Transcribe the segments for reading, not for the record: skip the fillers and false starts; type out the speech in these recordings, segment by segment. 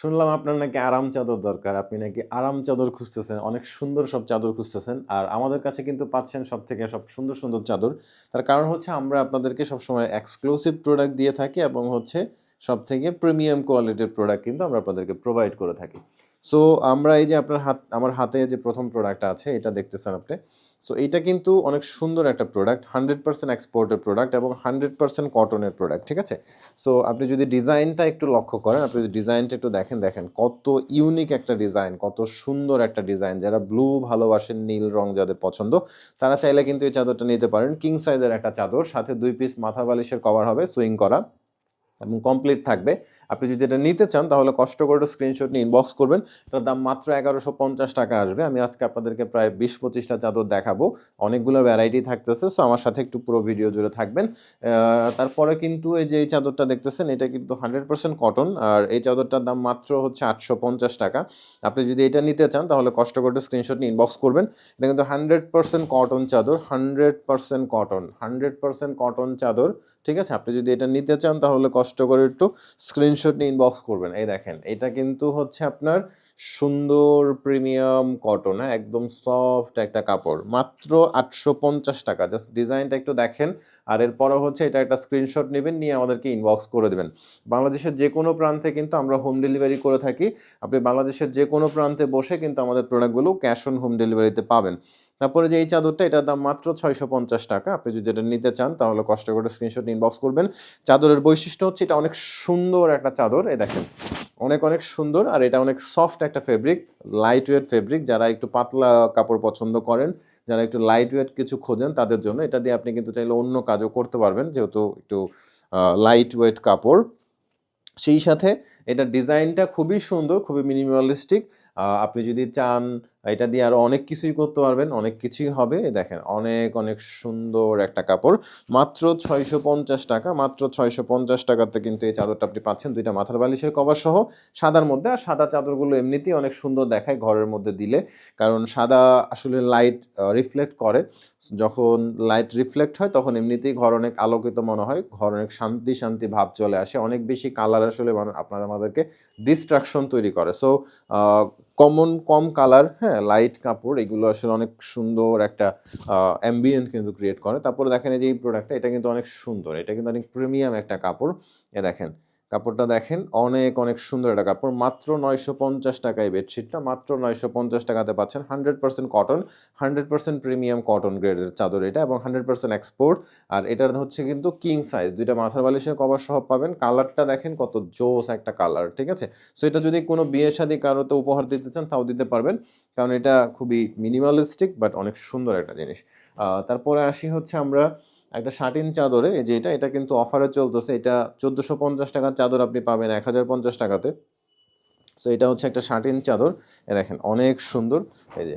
শুনলাম আপনার নাকি আরাম চাদর দরকার। আপনি নাকি আরাম চাদর খুঁজতেছেন। অনেক সুন্দর সব চাদর খুঁজতেছেন। আর আমাদের কাছে কিন্তু পাচ্ছেন সবথেকে সুন্দর, সুন্দর চাদর। তার কারণ হচ্ছে আমরা আপনাদেরকে সবসময় এক্সক্লুসিভ প্রোডাক্ট দিয়ে থাকি এবং হচ্ছে সবথেকে প্রিমিয়াম কোয়ালিটির প্রোডাক্ট কিন্তু আমরা আপনাদেরকে প্রোভাইড করে থাকি। সো আমরা এই যে আমার হাতে যে ১ম প্রোডাক্টটা আছে এটা দেখতেছেন আপনি। সো এইটা কিন্তু অনেক সুন্দর একটা প্রোডাক্ট। 100% এক্সপোর্টের প্রোডাক্ট এবং 100% কটনের প্রোডাক্ট। ঠিক আছে? সো আপনি যদি ডিজাইনটা একটু লক্ষ্য করেন, আপনি যদি ডিজাইনটা একটু দেখেন কত ইউনিক একটা ডিজাইন, কত সুন্দর একটা ডিজাইন। যারা ব্লু ভালোবাসেন, নীল রং যাদের পছন্দ, তারা চাইলে কিন্তু এই চাদরটা নিতে পারেন। কিং সাইজের একটা চাদর, সাথে ২ পিস মাথা বালিশের কভার হবে সুইং করা এবং কমপ্লিট থাকবে। আপনি যদি এটা নিতে চান তাহলে কষ্ট করে একটু স্ক্রিনশট নিয়ে ইনবক্স করবেন। এটার দাম মাত্র ৳১১৫০ আসবে। আমি আজকে আপনাদেরকে প্রায় ২০-২৫ টা চাদর দেখাবো। অনেকগুলো ভ্যারাইটি থাকতেছে। সো আমার সাথে একটু পুরো ভিডিও জুড়ে থাকবেন। তারপরে কিন্তু এই যে এই চাদরটা দেখতেছেন এটা কিন্তু 100% কটন আর এই চাদরটার দাম মাত্র হচ্ছে ৳৮৫০। আপনি যদি এটা নিতে চান তাহলে কষ্ট করে একটু স্ক্রিনশট নিয়ে ইনবক্স করবেন। এটা কিন্তু 100% কটন চাদর, 100% কটন, 100% কটন চাদর। ঠিক আছে? আপনি যদি এটা নিতে চান তাহলে কষ্ট করে একটু স্ক্রিনশট নিয়ে ইনবক্স করবেন। এই দেখেন, এটা কিন্তু হচ্ছে আপনার সুন্দর প্রিমিয়াম কটন, হ্যাঁ? একদম সফট একটা কাপড়। মাত্র ৳৮৫০। জাস্ট ডিজাইনটা একটু দেখেন। আর এরপরে হচ্ছে এটা একটা স্ক্রিনশট নিবেন, নিয়ে আমাদেরকে ইনবক্স করে দিবেন। বাংলাদেশের যেকোনো প্রান্তে কিন্তু আমরা হোম ডেলিভারি করে থাকি। আপনি বাংলাদেশের যেকোনো প্রান্তে বসে কিন্তু আমাদের প্রোডাক্টগুলো ক্যাশ অন হোম ডেলিভারিতে পাবেন। তারপরে যে এই চাদরটা এটার দাম মাত্র ৳৬৫০। আপনি যদি এটা নিতে চান তাহলে কষ্ট করে স্ক্রিনশট ইনবক্স করবেন। চাদরের বৈশিষ্ট্য হচ্ছে এটা অনেক সুন্দর একটা চাদর। এই দেখেন। অনেক সুন্দর আর এটা অনেক সফট একটা ফেব্রিক, লাইট ওয়েট ফেব্রিক। যারা একটু পাতলা কাপড় পছন্দ করেন, যারা একটু লাইট ওয়েট কিছু খোঁজেন তাদের জন্য এটা দিয়ে আপনি কিন্তু চাইলে অন্য কাজও করতে পারবেন যেহেতু একটু লাইট ওয়েট কাপড়। সেই সাথে এটার ডিজাইনটা খুবই সুন্দর, খুবই মিনিমালিস্টিক। আপনি যদি চান এটা দিয়ে আরো অনেক কিছুই করতে পারবেন, অনেক কিছুই হবে। দেখেন অনেক সুন্দর একটা কাপড়। মাত্র ৳৬৫০, মাত্র ৳৬৫০ তে কিন্তু এই চাদরটা আপনি পাচ্ছেন ২ টা মাথার বালিশের কভার সহ সাদার মধ্যে। আর সাদা চাদরগুলো এমনিতেই অনেক সুন্দর দেখায় ঘরের মধ্যে দিলে। কারণ সাদা আসলে লাইট রিফ্লেক্ট করে। যখন লাইট রিফ্লেক্ট হয় তখন এমনিতেই ঘর অনেক আলোকিত মনে হয়। ঘর অনেক শান্তি ভাব চলে আসে। অনেক বেশি কালার আসলে আমাদেরকে ডিস্ট্রাকশন তৈরি করে। সো আ কম কালার, হ্যাঁ? লাইট কাপড় এগুলো আসলে অনেক সুন্দর একটা অ্যাম্বিয়েন্ট কিন্তু ক্রিয়েট করে। তারপরে দেখেন এই যে এই প্রোডাক্টটা এটা কিন্তু অনেক সুন্দর। এটা কিন্তু অনেক প্রিমিয়াম একটা কাপড়। দেখেন, কাপড়টা দেখেন অনেক সুন্দর একটা কাপড়। মাত্র ৳৯৫০ এই বেডশিটটা। মাত্র ৳৯৫০ তে পাচ্ছেন। 100% কটন, 100% প্রিমিয়াম কটন গ্রেডের চাদর এটা এবং 100% এক্সপোর্ট। আর এটার হচ্ছে কিন্তু কিং সাইজ ২ টা মাথার বালিশের কভার সহ পাবেন। কালারটা দেখেন কত জোস একটা কালার, ঠিক আছে? সো এটা যদি কোনো বিয়ে-শাদী কারোতে উপহার দিতে চান তাও দিতে পারবেন। কারণ এটা খুবই মিনিমালিস্টিক বাট অনেক সুন্দর একটা জিনিস। তারপরে আসি হচ্ছে আমরা একটা শাটিন চাদরে এই যে এটা কিন্তু অফারে চলতেছে। এটা ৳১৪৫০ র চাদর আপনি পাবেন ৳১,০৫০ তে। সো এটা হচ্ছে একটা শাটিন চাদর। দেখেন অনেক সুন্দর। এই যে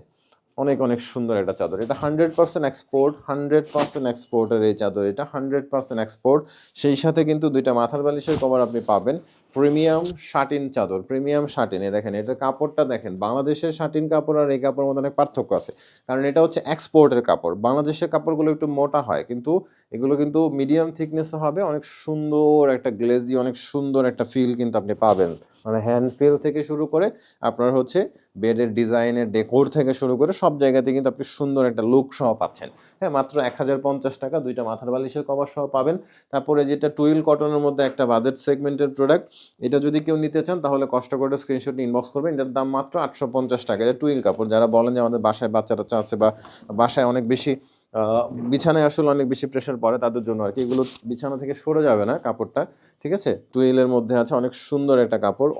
অনেক সুন্দর একটা চাদর। এটা 100% এক্সপোর্ট, 100% এক্সপোর্টের এই চাদর এটা 100% এক্সপোর্ট। সেই সাথে কিন্তু ২ টা মাথার বালিশের কভার আপনি পাবেন। প্রিমিয়াম শাটিন চাদর, প্রিমিয়াম শাটিন। দেখেন এটার কাপড়টা দেখেন। বাংলাদেশের শাটিন কাপড় আর এই কাপড়ের মধ্যে অনেক পার্থক্য আছে। কারণ এটা হচ্ছে এক্সপোর্টের কাপড়। বাংলাদেশের কাপড়গুলো একটু মোটা হয়। কিন্তু এগুলো কিন্তু মিডিয়াম থিকনেস হবে। অনেক সুন্দর একটা গ্লেজি, অনেক সুন্দর একটা ফিল কিন্তু আপনি পাবেন। মানে হ্যান্ড ফিল থেকে শুরু করে আপনার হচ্ছে বেডের ডিজাইনের ডেকোর থেকে শুরু করে সব জায়গাতে কিন্তু আপনি সুন্দর একটা লুক সহ পাচ্ছেন। হ্যাঁ, মাত্র ৳১,০৫০ ২ টা মাথার বালিশের কভার সহ পাবেন। তারপরে যেটা টুইল কটনের মধ্যে একটা বাজেট সেগমেন্টের প্রোডাক্ট। এটা যদি কেউ নিতে চান তাহলে কষ্ট করে স্ক্রিনশট নিয়ে ইনবক্স করবেন। এটার দাম মাত্র ৳৮৫০। এটা টুইল কাপড়। যারা বলেন যে আমাদের বাসায় বাচ্চা-টাচ্চা আছে বা বাসায় অনেক বেশি আ বিছানায় আসলে অনেক বেশি প্রেশার পড়ে তাদের জন্য আরকি। এগুলো বিছানা থেকে সরে যাবে না কাপড়টা। ঠিক আছে? টুইলের মধ্যে আছে অনেক সুন্দর একটা কাপড়।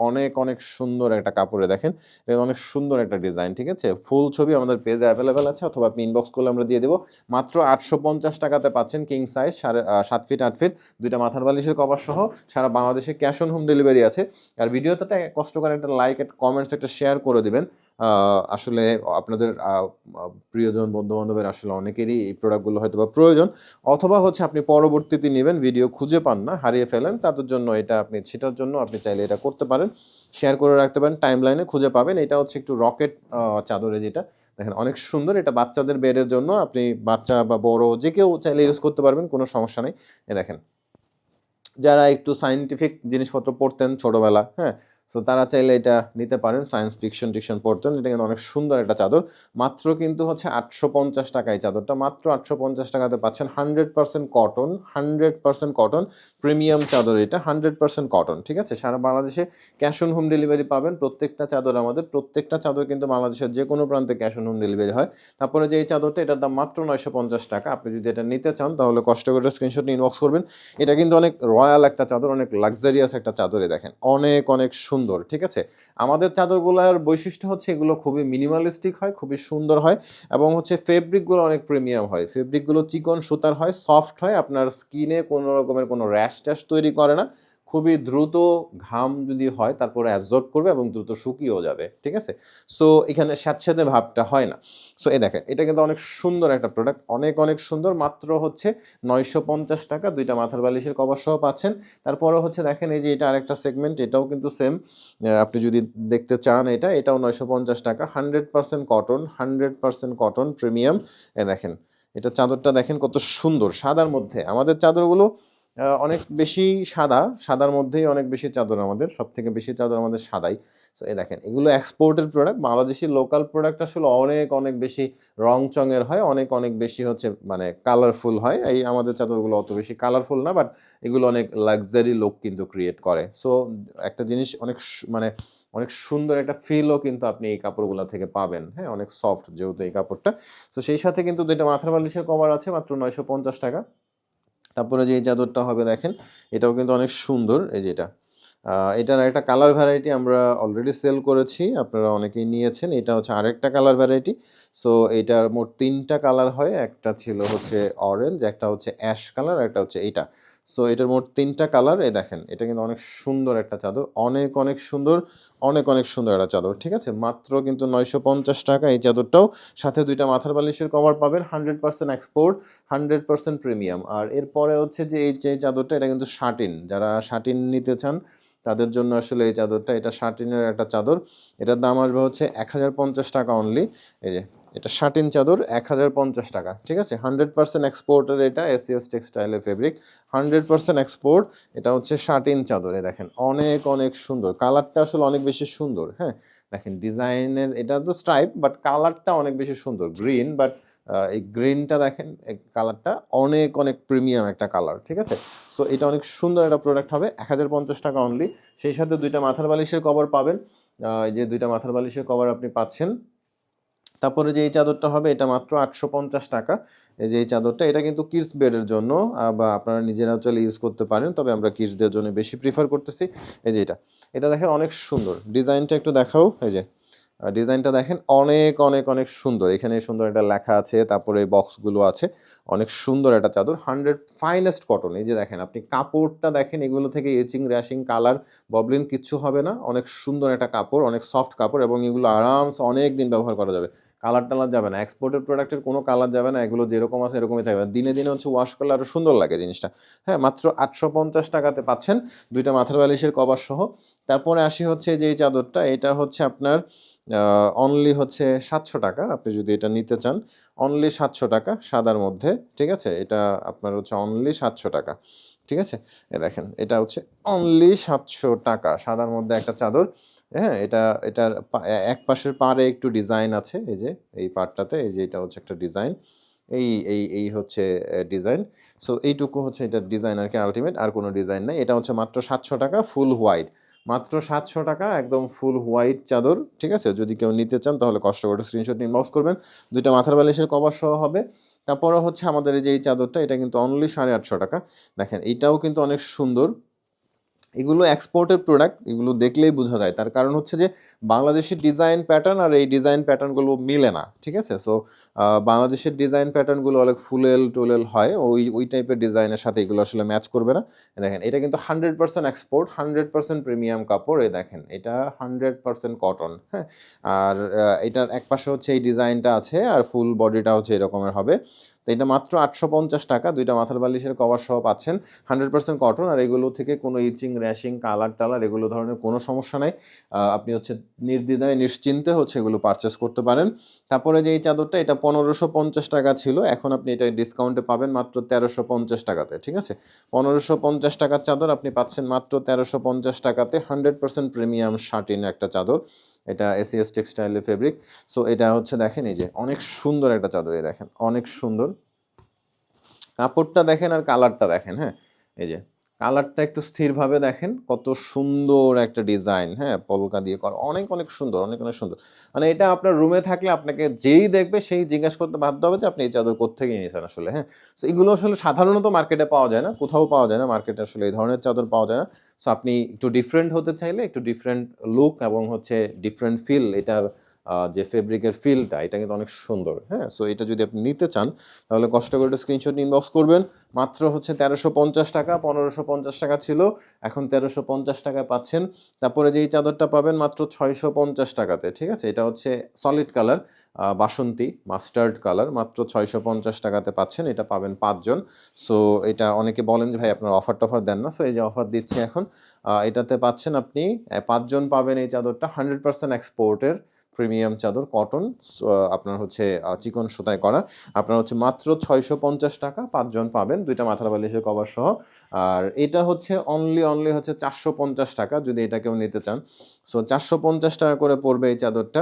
অনেক সুন্দর একটা কাপড়ে দেখেন। এটা অনেক সুন্দর একটা ডিজাইন, ঠিক আছে? ফুল ছবি আমাদের পেজে এভেইলেবল আছে অথবা আপনি ইনবক্স করলে আমরা দিয়ে দেব। মাত্র ৳৮৫০ তে পাচ্ছেন কিং সাইজ ৭ ফিট ৮ ফিট ২ টা মাথার বালিশের কভার সহ সারা বাংলাদেশে ক্যাশ অন হোম ডেলিভারি আছে। আর ভিডিওটাতে কষ্ট করে একটা লাইক, একটা কমেন্টস, একটা শেয়ার করে দিবেন। আসলে আপনাদের আ আ প্রিয়জন, বন্ধু-বান্ধবের আসলে অনেকেরই এই প্রোডাক্টগুলো হয়তোবা প্রয়োজন। অথবা হচ্ছে আপনি পরবর্তীতে নিবেন, ভিডিও খুঁজে পান না, হারিয়ে ফেলেন। তাদের জন্য এটা সেটার জন্য আপনি চাইলে এটা করতে পারেন। শেয়ার করে রাখতে পারেন, টাইমলাইনে খুঁজে পাবেন। এটা হচ্ছে একটু রকেট চাদরে যেটা। দেখেন অনেক সুন্দর। এটা বাচ্চাদের বেডের জন্য আপনি বাচ্চা বা বড় যে কেউ চাইলে ইউজ করতে পারবেন, কোনো সমস্যা নাই। দেখেন যারা একটু সায়েন্টিফিক জিনিসপত্র পড়তেন ছোটবেলা, হ্যাঁ? সো তারা চাইলে এটা নিতে পারেন, সায়েন্স ফিকশন টিকশন পড়তেন। এটা কিন্তু অনেক সুন্দর একটা চাদর, মাত্র কিন্তু হচ্ছে 850 টাকা। এই চাদরটা মাত্র 850 টাকাতে পাচ্ছেন, 100% কটন, 100% কটন, প্রিমিয়াম চাদর এটা, 100% কটন, ঠিক আছে। সারা বাংলাদেশে ক্যাশ অন হোম ডেলিভারি পাবেন প্রত্যেকটা চাদর, আমাদের প্রত্যেকটা চাদর কিন্তু বাংলাদেশের যে কোনো প্রান্তে ক্যাশ অন হোম ডেলিভারি হয়। তারপরে যে এই চাদরটা, এটার দাম মাত্র 950 টাকা। আপনি যদি এটা নিতে চান তাহলে কষ্ট করে স্ক্রিনশট ইনবক্স করবেন। এটা কিন্তু অনেক রয়্যাল একটা চাদর, অনেক লাক্সারিয়াস একটা চাদরে দেখেন, অনেক অনেক সুন্দর, ঠিক আছে। আমাদের চাদরগুলোর বৈশিষ্ট্য হচ্ছে এগুলো খুবই মিনিমালিস্টিক হয়, খুবই সুন্দর হয়, এবং হচ্ছে ফেব্রিকগুলো অনেক প্রিমিয়াম হয়। ফেব্রিকগুলো চিকন সুতার হয়, সফট হয়, আপনার স্কিনে কোনো রকমের কোনো র্যাশ ট্যাশ তৈরি করে না, খুবই দ্রুত ঘাম যদি হয় তারপরে অ্যাবজর্ব করবে এবং দ্রুত শুকিয়েও যাবে, ঠিক আছে। সো এখানে স্যাঁতস্যাঁতে ভাবটা হয় না। সো এই দেখেন, এটা কিন্তু অনেক সুন্দর একটা প্রোডাক্ট, অনেক অনেক সুন্দর, মাত্র হচ্ছে 950 টাকা। দুইটা মাথার বালিশের কভার সহ পাচ্ছেন। তারপরে হচ্ছে দেখেন, এই যে এটা আরেকটা সেগমেন্ট, এটাও কিন্তু সেম, আপনি যদি দেখতে চান এটাও 950 টাকা, 100% কটন, 100% কটন প্রিমিয়াম। এ দেখেন, এটা চাদরটা দেখেন কত সুন্দর, সাদার মধ্যে। আমাদের চাদরগুলো অনেক বেশি সাদা, সাদার মধ্যেই অনেক বেশি চাদর, আমাদের সব থেকে বেশি চাদর আমাদের সাদাই। সো এই দেখেন, এগুলো exported product. Bangladeshi local product আসলে অনেক অনেক বেশি রং চঙের হয়, অনেক অনেক বেশি হচ্ছে মানে কালারফুল হয়। এই আমাদের চাদরগুলো অত বেশি কালারফুল না, বাট এগুলো অনেক লাক্সারি লুক কিন্তু ক্রিয়েট করে। সো একটা জিনিস অনেক মানে অনেক সুন্দর একটা ফিলও কিন্তু আপনি এই কাপড়গুলো থেকে পাবেন, হ্যাঁ, অনেক সফট যেহেতু এই কাপড়টা। তো সেই সাথে কিন্তু দুইটা মাথার বালিশের কভার আছে, মাত্র 950 টাকা। তারপরে যে এই চাদরটা হবে দেখেন, এটাও কিন্তু অনেক সুন্দর। এই যে এটার একটা কালার ভ্যারাইটি আমরা অলরেডি সেল করেছি, আপনারা অনেকেই নিয়েছেন। এটা হচ্ছে আরেকটা কালার ভ্যারাইটি। সো এটার মোট 3টা কালার হয়, একটা ছিল হচ্ছে অরেঞ্জ, একটা হচ্ছে অ্যাশ কালার, একটা হচ্ছে এইটা। সো এটার মোট 3টা কালার। এই দেখেন, এটা কিন্তু অনেক সুন্দর একটা চাদর, অনেক অনেক সুন্দর, অনেক অনেক সুন্দর একটা চাদর, ঠিক আছে। মাত্র কিন্তু 950 টাকা এই চাদরটাও। সাথে দুইটা মাথার বালিশের কভার পাবেন, 100% এক্সপোর্ট, 100% প্রিমিয়াম। আর এরপরে হচ্ছে যে এই যে চাদরটা, এটা কিন্তু শাটিন, যারা শাটিন নিতে চান তাদের জন্য আসলে এই চাদরটা, এটা শাটিনের একটা চাদর। এটার দাম আসবে হচ্ছে 1050 টাকা অনলি। এই যে এটা শাটিন চাদর, 1050 টাকা, ঠিক আছে। 100% এক্সপোর্টের, এটা এসিএস টেক্সটাইলের ফেব্রিক, 100% এক্সপোর্ট। এটা হচ্ছে শাটিন চাদরে দেখেন, অনেক অনেক সুন্দর, কালারটা আসলে অনেক বেশি সুন্দর, হ্যাঁ। দেখেন ডিজাইনের, এটা হচ্ছে স্ট্রাইপ, বাট কালারটা অনেক বেশি সুন্দর, গ্রিন, বাট এই গ্রিনটা দেখেন, এই কালারটা অনেক অনেক প্রিমিয়াম একটা কালার, ঠিক আছে। সো এটা অনেক সুন্দর একটা প্রোডাক্ট হবে, 1050 টাকা অনলি। সেই সাথে দুইটা মাথার বালিশের কভার পাবেন, এই যে দুইটা মাথার বালিশের কভার আপনি পাচ্ছেন। তারপরে যে এই চাদরটা হবে, এটা মাত্র 850 টাকা। এই যে এই চাদরটা, এটা কিন্তু কিডস বেডের জন্য, বা আপনারা নিজেরাও চলে ইউজ করতে পারেন, তবে আমরা কিডসদের জন্য বেশি প্রিফার করতেছি। এই যে এটা দেখেন অনেক সুন্দর, ডিজাইনটা একটু দেখাও। এই যে ডিজাইনটা দেখেন, অনেক অনেক অনেক সুন্দর, এখানে সুন্দর একটা লেখা আছে, তারপরে বক্সগুলো আছে, অনেক সুন্দর একটা চাদর, 100 ফাইনেস্ট কটন। এই যে দেখেন, আপনি কাপড়টা দেখেন, এগুলো থেকে এচিং র্যাশিং কালার ববলিন কিচ্ছু হবে না, অনেক সুন্দর একটা কাপড়, অনেক সফট কাপড়, এবং এগুলো আরামসে অনেক দিন ব্যবহার করা যাবে, কালার টালার যাবে না, এক্সপোর্টেড প্রোডাক্টের কোনো কালার যাবে না, এগুলো যেরকম আছে এরকমই থাকবে, দিনে দিনে হচ্ছে ওয়াশ করলে আরও সুন্দর লাগে জিনিসটা, হ্যাঁ। মাত্র 850 টাকাতে পাচ্ছেন দুইটা মাথার বালিশের কভার সহ। তারপরে আসি হচ্ছে যে এই চাদরটা, এটা হচ্ছে আপনার অনলি হচ্ছে 700 টাকা। আপনি যদি এটা নিতে চান, অনলি 700 টাকা, সাদার মধ্যে, ঠিক আছে। এটা আপনার হচ্ছে অনলি 700 টাকা, ঠিক আছে। দেখেন, এটা হচ্ছে অনলি 700 টাকা, সাদার মধ্যে একটা চাদর, হ্যাঁ। এটার এক পাশের পাড়ে একটু ডিজাইন আছে, এই যে এই পার্টটাতে, এই যে এটা হচ্ছে একটা ডিজাইন, এই হচ্ছে ডিজাইন। সো এইটুকু হচ্ছে এটার ডিজাইন আর কি, আলটিমেট আর কোনো ডিজাইন নাই। এটা হচ্ছে মাত্র 700 টাকা, ফুল হোয়াইট, মাত্র 700 টাকা, একদম ফুল হোয়াইট চাদর, ঠিক আছে। যদি কেউ নিতে চান তাহলে কষ্ট করে স্ক্রিনশট ইনবক্স করবেন, দুইটা মাথার বালিশের কভার সহ হবে। তারপরে হচ্ছে আমাদের এই যে এই চাদরটা, এটা কিন্তু অনলি 850 টাকা। দেখেন, এইটাও কিন্তু অনেক সুন্দর। এগুলো এক্সপোর্টের প্রোডাক্ট, এগুলো দেখলেই বোঝা যায়, তার কারণ হচ্ছে যে বাংলাদেশের ডিজাইন প্যাটার্ন আর এই ডিজাইন প্যাটার্নগুলো মিলে না, ঠিক আছে। সো বাংলাদেশের ডিজাইন প্যাটার্নগুলো অনেক ফুলেল টুলেল হয়, ওই টাইপের ডিজাইনের সাথে এগুলো আসলে ম্যাচ করবে না। দেখেন, এটা কিন্তু 100% এক্সপোর্ট, 100% প্রিমিয়াম কাপড়। দেখেন, এটা 100% কটন, হ্যাঁ। আর এটার এক পাশে হচ্ছে এই ডিজাইনটা আছে, আর ফুল বডিটা হচ্ছে এরকমের হবে। তো এটা মাত্র 850 টাকা, 2টা মাথার বালিশের কভার সহ পাচ্ছেন, 100% কটন। আর এগুলো থেকে কোনো ইচিং, র্যাশিং, কালার টালার এগুলো ধরনের কোনো সমস্যা নাই। আপনি হচ্ছে নির্দ্বিধায় নিশ্চিন্তে হচ্ছে এগুলো পারচেস করতে পারেন। তারপরে যে এই চাদরটা, এটা 1550 টাকা ছিল, এখন আপনি এটা ডিসকাউন্টে পাবেন মাত্র 1350 টাকাতে, ঠিক আছে? 1550 টাকার চাদর আপনি পাচ্ছেন মাত্র 1350 টাকাতে, 100% প্রিমিয়াম শাটিন একটা চাদর। এটা এসিএস টেক্সটাইলের ফেব্রিক। সো এটা হচ্ছে দেখেন এই যে অনেক সুন্দর একটা চাদর, এই দেখেন অনেক সুন্দর কাপড়টা দেখেন আর কালারটা দেখেন। হ্যাঁ, এই যে কালারটা একটু স্থিরভাবে দেখেন, কত সুন্দর একটা ডিজাইন, হ্যাঁ, পলকা দিয়ে করা, অনেক অনেক সুন্দর, অনেক অনেক সুন্দর। মানে এটা আপনার রুমে থাকলে আপনাকে যেই দেখবে সেই জিজ্ঞাসা করতে বাধ্য হবে যে আপনি এই চাদর কোত্থেকে নিয়েছেন আসলে। হ্যাঁ, সো এগুলো আসলে সাধারণত মার্কেটে পাওয়া যায় না, কোথাও পাওয়া যায় না মার্কেটে, আসলে এই ধরনের চাদর পাওয়া যায় না। সো আপনি একটু ডিফারেন্ট হতে চাইলে একটু ডিফারেন্ট লুক এবং হচ্ছে ডিফারেন্ট ফিল, এটার যে ফেব্রিকের ফিলটা এটা কিন্তু অনেক সুন্দর। হ্যাঁ, সো এটা যদি আপনি নিতে চান তাহলে কষ্ট করে একটা স্ক্রিনশট ইনবক্স করবেন। মাত্র হচ্ছে 1350 টাকা, 1550 টাকা ছিল, এখন 1350 টাকায় পাচ্ছেন। তারপরে যেই চাদরটা পাবেন মাত্র 650 টাকাতে, ঠিক আছে? এটা হচ্ছে সলিড কালার, বাসন্তী মাস্টার্ড কালার, মাত্র 650 টাকাতে পাচ্ছেন। এটা পাবেন 5 জন। সো এটা অনেকে বলেন যে ভাই আপনার অফার টফার দেন না, সো এই যে অফার দিচ্ছি এখন। এটাতে পাচ্ছেন আপনি 5 জন পাবেন এই চাদরটা, 100% এক্সপোর্টের প্রিমিয়াম চাদর, কটন, আপনার হচ্ছে চিকন সুতায় করা। আপনার হচ্ছে মাত্র 650 টাকা, 5 জন পাবেন, 2টা মাথার বালিশের কভার সহ। আর এটা হচ্ছে অনলি হচ্ছে 450 টাকা যদি এটা কেউ নিতে চান। সো 450 টাকা করে পড়বে এই চাদরটা।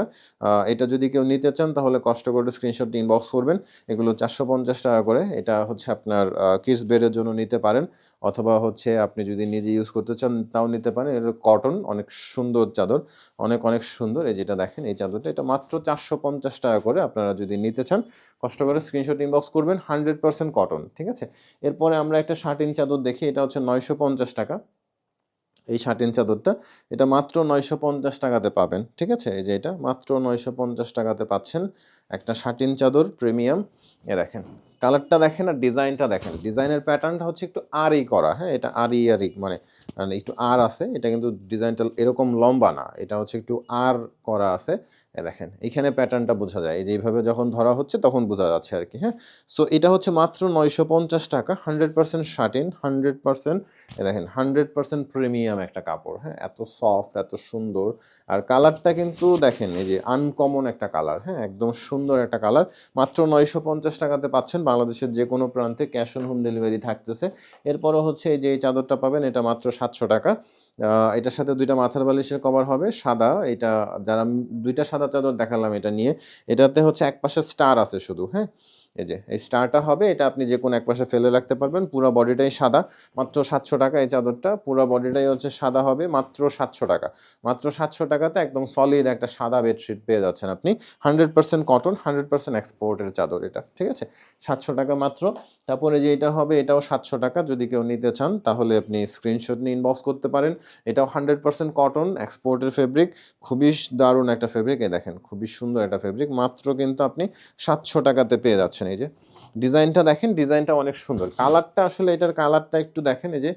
এটা যদি কেউ নিতে চান তাহলে কষ্ট করে স্ক্রিনশট ইনবক্স করবেন। এগুলো 450 টাকা করে। এটা হচ্ছে আপনার কিডস বেডের জন্য নিতে পারেন, অথবা হচ্ছে আপনি যদি নিজে ইউজ করতে চান তাও নিতে পারেন। এটা কটন, অনেক সুন্দর চাদর, অনেক অনেক সুন্দর। এই যেটা দেখেন এই চাদরটা, এটা মাত্র 450 টাকা করে। আপনারা যদি নিতে চান কষ্ট করে স্ক্রিনশট ইনবক্স করবেন, 100% কটন, ঠিক আছে? এরপরে আমরা একটা শার্টিন চাদর দেখি, এটা হচ্ছে 950 টাকা। এই শার্টিন চাদরটা, এটা মাত্র 950 টাকাতে পাবেন, ঠিক আছে? এই যে এটা মাত্র 950 টাকাতে পাচ্ছেন একটা শার্টিন চাদর প্রিমিয়াম। এ দেখেন কালারটা দেখেন আর ডিজাইনটা দেখেন, ডিজাইনের প্যাটার্নটা হচ্ছে একটু আরই করা। হ্যাঁ, এটা আরই মানে একটু আর আছে, এটা কিন্তু ডিজাইনটা এরকম লম্বা না, এটা হচ্ছে একটু আর করা আছে। দেখেন এইখানে প্যাটার্নটা বোঝা যায়, এই যে এইভাবে যখন ধরা হচ্ছে তখন বোঝা যাচ্ছে আর কি। হ্যাঁ, সো এটা হচ্ছে মাত্র 950 টাকা, 100% শার্টিন, 100%। দেখেন 100% প্রিমিয়াম একটা কাপড়। হ্যাঁ, এত সফট, এত সুন্দর। আর কালারটা কিন্তু দেখেন এই যে আনকমন একটা কালার। হ্যাঁ, একদম সুন্দর একটা কালার। মাত্র 950 টাকাতে পাচ্ছেন, বাংলাদেশের যে কোনো প্রান্তে ক্যাশ অন হোম ডেলিভারি থাকতেছে। এরপরও হচ্ছে এই যে এই চাদরটা পাবেন, এটা মাত্র 700 টাকা। এটার সাথে 2টা মাথার বালিশের কভার হবে সাদা। এটা যারা 2টা সাদা চাদর দেখালাম এটা নিয়ে, এটাতে হচ্ছে এক পাশে স্টার আছে শুধু। হ্যাঁ, এই যে এই স্টারটা হবে, এটা আপনি যে কোনো এক পাশে ফেলে রাখতে পারবেন। পুরো বডিটাই সাদা, মাত্র 700 টাকা এই চাদরটা। পুরো বডিটাই হচ্ছে সাদা হবে, মাত্র 700 টাকা। মাত্র 700 টাকাতে একদম সলিড একটা সাদা বেডশিট পেয়ে যাচ্ছেন আপনি। 100% কটন, 100% এক্সপোর্টের চাদর এটা, ঠিক আছে? 700 টাকা মাত্র। তারপরে যে এটা হবে, এটাও 700 টাকা। যদি কেউ নিতে চান তাহলে আপনি স্ক্রিনশট নিয়ে ইনবক্স করতে পারেন। এটাও 100% কটন, এক্সপোর্টের ফেব্রিক, খুবই দারুণ একটা ফেব্রিক। এই দেখেন খুবই সুন্দর একটা ফেব্রিক, মাত্র কিন্তু আপনি 700 টাকাতে পেয়ে যাচ্ছেন। এই যে ডিজাইনটা দেখেন, ডিজাইনটা অনেক সুন্দর। কালারটা আসলে, এটার কালারটা একটু দেখেন, এই যে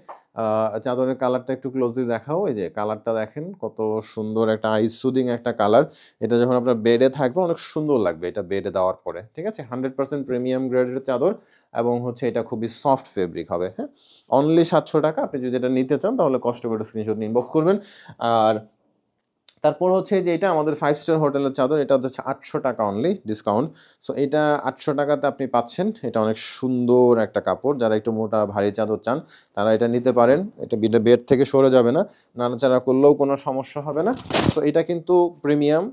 চাদরের কালারটা একটু ক্লোজলি দেখাও। এই যে কালারটা দেখেন কত সুন্দর, একটা আইস সুদিং একটা কালার। এটা যখন আপনার বেডে থাকবে অনেক সুন্দর লাগবে এটা বেডে দেওয়ার পরে, ঠিক আছে? 100% প্রিমিয়াম গ্রেডের চাদর এবং হচ্ছে এটা খুবই সফট ফেব্রিক হবে। হ্যাঁ, অনলি 700 টাকা। আপনি যদি এটা নিতে চান তাহলে কষ্ট করে স্ক্রিনশট ইনবক্স করবেন। আর তারপর হচ্ছে যে এটা আমাদের 5 স্টার হোটেলের চাদর, এটা হচ্ছে 800 টাকা অনলি ডিসকাউন্ট। সো এটা 800 টাকাতে আপনি পাচ্ছেন। এটা অনেক সুন্দর একটা কাপড়। যারা একটু মোটা ভারী চাদর চান তারা এটা নিতে পারেন। এটা বেড থেকে সরে যাবে না, নাড়াচাড়া করলেও কোনো সমস্যা হবে না। তো এটা কিন্তু প্রিমিয়াম।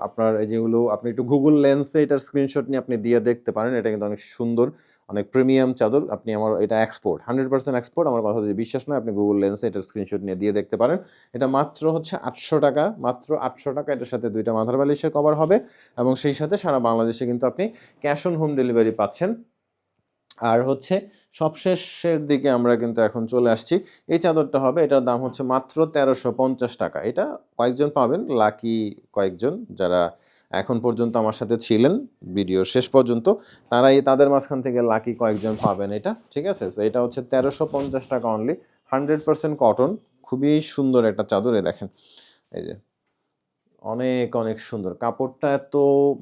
আপনার এই যেগুলো আপনি একটু গুগল লেন্সে এটার স্ক্রিনশট নিয়ে আপনি দিয়ে দেখতে পারেন। এটা কিন্তু অনেক সুন্দর, অনেক প্রিমিয়াম চাদর। আপনি আমার এটা এক্সপোর্ট, 100% এক্সপোর্ট। আমার কথা যদি বিশ্বাস নয় আপনি গুগল লেন্সে এটার স্ক্রিনশট নিয়ে দিয়ে দেখতে পারেন। এটা মাত্র হচ্ছে 800 টাকা, মাত্র 800 টাকা। এটার সাথে 2টা মাথার বালিশের কভার হবে এবং সেই সাথে সারা বাংলাদেশে কিন্তু আপনি ক্যাশ অন হোম ডেলিভারি পাচ্ছেন। আর হচ্ছে সবশেষের দিকে আমরা কিন্তু এখন চলে আসছি। এই চাদরটা হবে, এটার দাম হচ্ছে মাত্র 1350 টাকা। এটা কয়েকজন পাবেন, লাকি কয়েকজন যারা এখন পর্যন্ত আমার সাথে ছিলেন ভিডিওর শেষ পর্যন্ত, তারাই তাদের মাঝখান থেকে লাকি কয়েকজন পাবেন এটা, ঠিক আছে? তো এটা হচ্ছে 1350 টাকা অনলি, 100% কটন, খুবই সুন্দর একটা চাদর। দেখেন এই যে অনেক, অনেক সুন্দর। কাপড়টা এত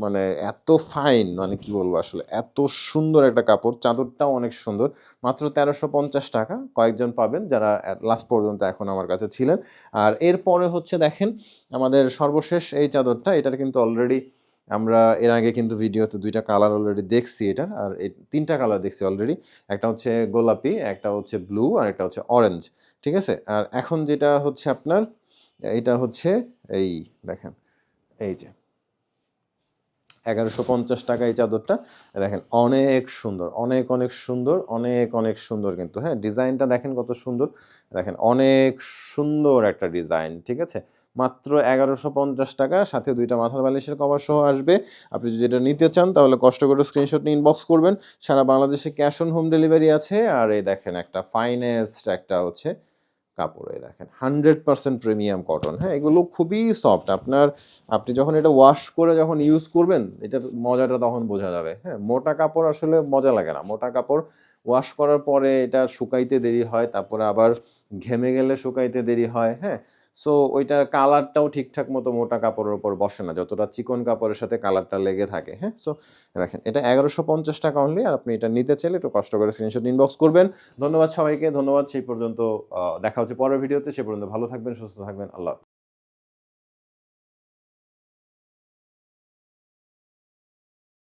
মানে এত ফাইন মানে কি বলবো আসলে। এত সুন্দর একটা কাপড়। চাদরটাও অনেক সুন্দর। মাত্র ৳১৩৫০ কয়েকজন পাবেন যারা লাস্ট পর্যন্ত এখন আমার কাছে ছিলেন। আর এরপরে হচ্ছে দেখেন আমাদের সর্বশেষ এই চাদরটা এটার কিন্তু অলরেডি আমরা এর আগে কিন্তু ভিডিওতে ২ টা কালার অলরেডি দেখছি এটার। আর ৩ টা কালার দেখছি অলরেডি। একটা হচ্ছে গোলাপি, একটা হচ্ছে ব্লু আর একটা হচ্ছে অরেঞ্জ। ঠিক আছে? আর এখন যেটা হচ্ছে আপনার এইটা হচ্ছে এই দেখেন এই যে ৳১১৫০ এই চাদরটা। দেখেন অনেক সুন্দর, অনেক, অনেক সুন্দর, অনেক, অনেক সুন্দর কিন্তু হ্যাঁ? ডিজাইনটা দেখেন কত সুন্দর। দেখেন অনেক সুন্দর একটা ডিজাইন, ঠিক আছে? মাত্র ৳১১৫০ সাথে ২ টা মাথার বালিশের কভার সহ আসবে। আপনি যদি এটা নিতে চান তাহলে কষ্ট করে স্ক্রিনশট নিয়ে ইনবক্স করবেন। সারা বাংলাদেশে ক্যাশ অন হোম ডেলিভারি আছে। আর এই দেখেন একটা ফাইনেস্ট একটা হচ্ছে কাপড় এই দেখেন 100% প্রিমিয়াম কটন, হ্যাঁ? এগুলো খুবই সফট। আপনি যখন এটা ওয়াশ করে যখন ইউজ করবেন, এটার মজাটা তখন বোঝা যাবে, হ্যাঁ? মোটা কাপড় আসলে মজা লাগে না। মোটা কাপড় ওয়াশ করার পরে এটা শুকাইতে দেরি হয়। তারপরে আবার ঘেমে গেলে শুকাইতে দেরি হয়, হ্যাঁ? সো ওইটার কালারটাও ঠিকঠাক মতো মোটা কাপড়ের উপর বসে না। যতটা চিকন কাপড়ের সাথে কালারটা লেগে থাকে, হ্যাঁ? সো দেখেন এটা ৳১১৫০ অনলি আর আপনি এটা নিতে চাইলে একটু কষ্ট করে স্ক্রিনশট ইনবক্স করবেন। ধন্যবাদ সবাইকে। ধন্যবাদ। সেই পর্যন্ত দেখা হচ্ছে পরের ভিডিওতে। সে পর্যন্ত ভালো থাকবেন, সুস্থ থাকবেন। আল্লাহ হাফেজ।